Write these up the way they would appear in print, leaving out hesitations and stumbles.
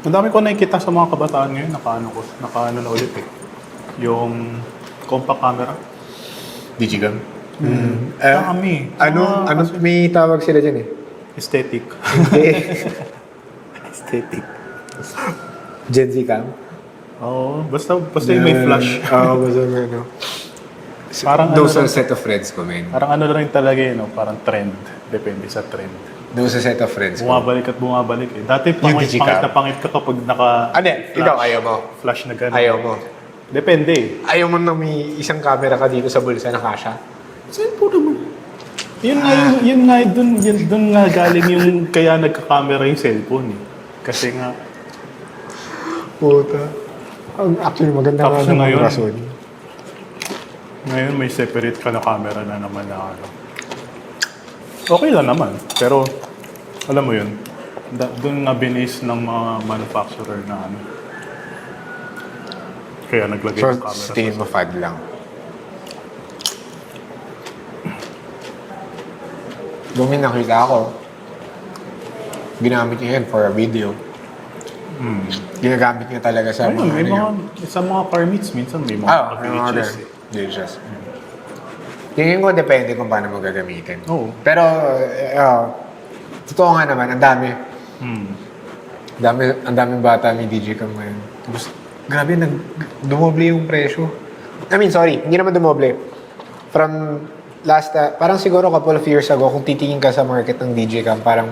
Ang dami ko nakikita sa mga kabataan ngayon, nakaano na ulit eh. Yung compact camera. Digigang. Kami. Ano, may tawag sila dyan eh. Aesthetic. Hindi. Aesthetic. Gen Z cam? Oo, basta yung may flash. Oo, basta may ano. Parang Those ano are set of friends ko, man. Parang ano rin talaga yun, no? Parang trend. Depende sa trend. Those are set of friends ko. Bumabalik at bumabalik eh. Dati Yung pangit digicam. na pangit ka kapag naka... Ano, ikaw ayaw mo? Flash na gano'n. Ayaw mo? Depende eh. Ayaw mo na may isang camera ka dito sa bulsa na kasha? Cellphone naman. Yun nga, dun nga galing yung kaya nagka-camera yung cellphone eh. Kasi nga, Puta. Actually, maganda Tapos nga naman ngayon, yung rason. ngayon may separate ka na camera na naman na ano. Okay lang naman, pero alam mo yun, dun nga binis ng mga manufacturer na ano. Kaya naglagay So, ng camera stay mo fad lang. Doon may nakita ako, ginamit niya yan for a video. Ginagamit niya talaga sa Ayun, may ano mga, sa mga car meets, minsan may mga VHS eh. VHS. Tingin ko depende kung paano mo gagamitin. Oo. Pero, totoo nga naman, ang dami. Ang daming bata may Digicam ngayon. Tapos, grabe, dumoble yung presyo. I mean, sorry, hindi naman dumoble. From parang siguro couple of years ago, kung titingin ka sa market ng Digicam, parang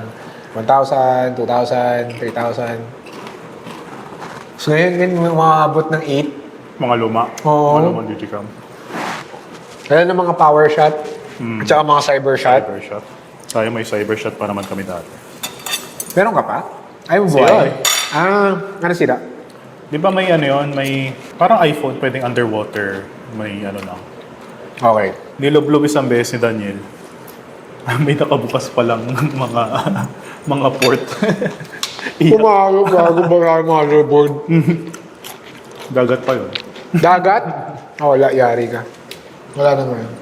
1,000, 2,000, 3,000. So ngayon, umaabot ng 8. Mga luma. Oo. Mga lumang digicam. Kaya ng mga power shot, at saka mga cyber shot. Cybershot. Tayo may cybershot pa naman kami dati. Meron ka pa? Ay, mo Sira buhay? eh. Ano sila? Di ba may ano yun, may parang iPhone pwedeng underwater, may ano lang. Okay. Niloblob isang beses ni Daniel. May nakabukas pa lang mga port. Pumalo bago ba motherboard? Dagat pa yun. Dagat? Oh, wala, yari ka. Wala na ngayon.